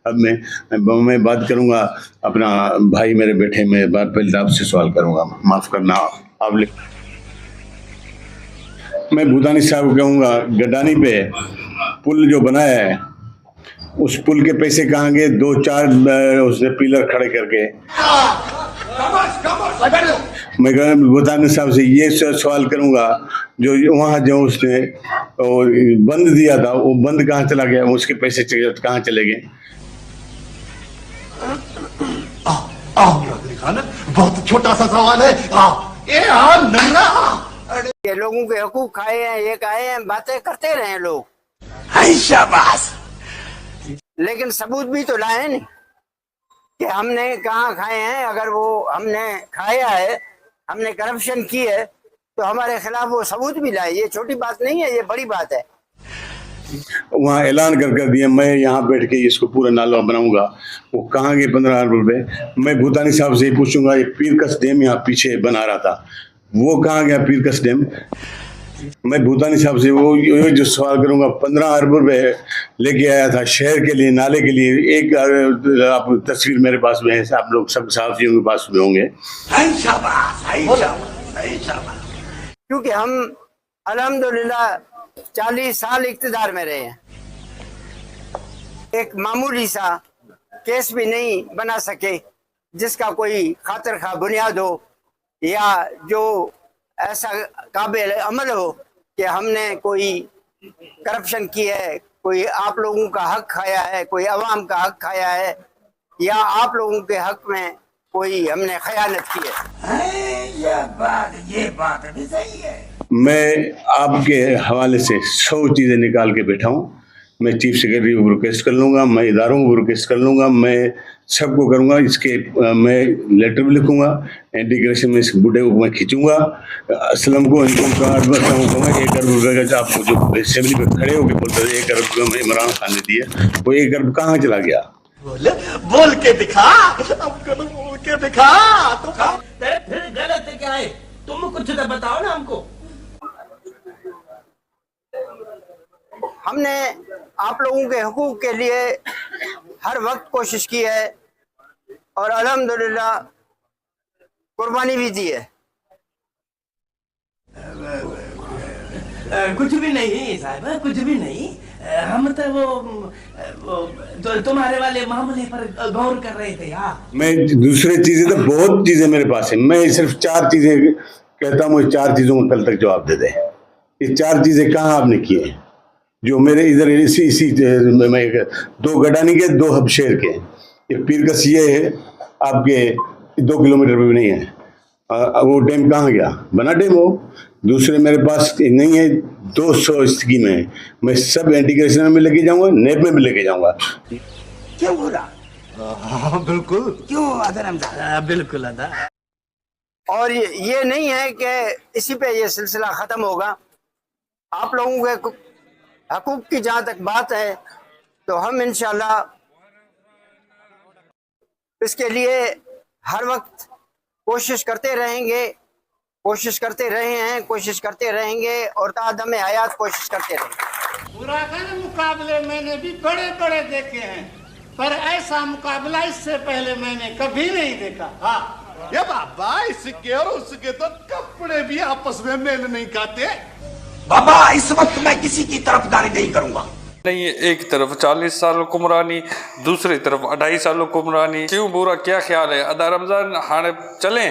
अब मैं बात करूंगा अपना भाई मेरे बेटे में बात पहले आपसे सवाल करूंगा, माफ करना आप मैं भूटानी साहब को कहूंगा गडानी पे पुल जो बनाया है उस पुल के पैसे कहाँ गए? 2-4 उसने पिलर खड़े करके। मैं भूटानी साहब से ये सवाल करूंगा जो वहाँ जो उसने बंद दिया था वो बंद कहाँ चला गया? उसके पैसे कहाँ चले गए? बहुत छोटा सा सवाल है। ये लोगों के हकूक खाए हैं, ये खाए हैं, बातें करते रहे लोग। शाबाश। लेकिन सबूत भी तो लाए नहीं कि हमने कहाँ खाए हैं। अगर वो हमने खाया है, हमने करप्शन की है, तो हमारे खिलाफ वो सबूत भी लाए। ये छोटी बात नहीं है, ये बड़ी बात है। वहाँ ऐलान कर दिया मैं यहाँ बैठ के इसको पूरा नाला बनाऊंगा। वो कहाँ गए 15 अरब रुपए? मैं भूटानी साहब से ही पूछूंगा, ये पीरकस डैम यहाँ पीछे बना रहा था, वो कहाँ गया पीरकस डैम? मैं भूटानी साहब से वो जो सवाल करूंगा, 15 अरब रुपए लेके आया था शहर के लिए, नाले के लिए। एक आप तस्वीर मेरे पास में है, आप लोग सब साथियों के पास में होंगे। क्योंकि हम अल्हम्दुलिल्लाह 40 साल इक़्तिदार में रहे हैं, एक मामूली सा केस भी नहीं बना सके जिसका कोई खातिर खा बुनियाद हो या जो ऐसा काबिल अमल हो कि हमने कोई करप्शन की है, कोई आप लोगों का हक खाया है, कोई अवाम का हक खाया है, या आप लोगों के हक में कोई हमने खयानत की है। ये बात भी सही है। मैं आपके हवाले से 100 चीज़ें निकाल के बैठा हूँ। मैं चीफ सेक्रेटरी को रिक्वेस्ट कर लूँगा, मैं इदारों को रिक्वेस्ट कर लूँगा, मैं सबको करूँगा। इसके मैं लेटर भी लिखूँगा, इंटीग्रेशन में इस बूढ़े को मैं खींचूँगा, असलम को इनको कहूँगा 1 अरब रुपये का आप जो असेंबली पे खड़े होकर बोलते थे 1 अरब रुपये इमरान खान ने दिया, वो 1 अरब कहाँ चला गया? बोल के दिखा, बोल के दिखा। तो फिर गलत है क्या है? तुम कुछ तो बताओ ना हमको। हमने आप लोगों के हुकूक के लिए हर वक्त कोशिश की है और अल्हम्दुलिल्लाह कुर्बानी भी दी है। कुछ भी नहीं साहब, कुछ भी नहीं। हम तो वो तुम्हारे वाले मामले पर गौर कर रहे थे यार। मैं दूसरी चीजें तो बहुत चीजें मेरे पास है, मैं सिर्फ 4 चीजें कहता हूँ, 4 चीजों को कल तक जवाब दे दे। ये 4 चीजें कहाँ आपने की है जो मेरे इधर इसी 2 गडानी के 2 हबशेर के? ये पीरकस ये है आपके 2 किलोमीटर पे भी नहीं है। वो डैम कहाँ गया? बना डैम हो। दूसरे मेरे पास नहीं है, 200 स्कीम है, मैं सब इंटीग्रेशन में लेके जाऊंगा, नेप में भी लेके जाऊंगा। क्यों हो रहा? बिल्कुल। क्यों अदर हमजा? बिल्कुल अदा। और ये नहीं है कि इसी पे ये सिलसिला खत्म होगा। आप लोगों के हकूक की जहाँ तक बात है तो हम इंशाल्लाह इसके लिए हर वक्त कोशिश करते रहेंगे, कोशिश करते रहे हैं, कोशिश करते रहेंगे और तादम हयात कोशिश करते रहेंगे। पुराने मुकाबले मैंने भी बड़े बड़े देखे हैं, पर ऐसा मुकाबला इससे पहले मैंने कभी नहीं देखा। हाँ ये बाबा, इसके और उसके तो कपड़े भी आपस में मेल नहीं खाते। बाबा इस वक्त मैं किसी की तरफदारी नहीं करूंगा। नहीं, एक तरफ 40 साल हुक्मरानी, दूसरी तरफ 2.5 साल हुक्मरानी। क्यों बुरा क्या ख्याल है? अदा रमजान हाणे चलें।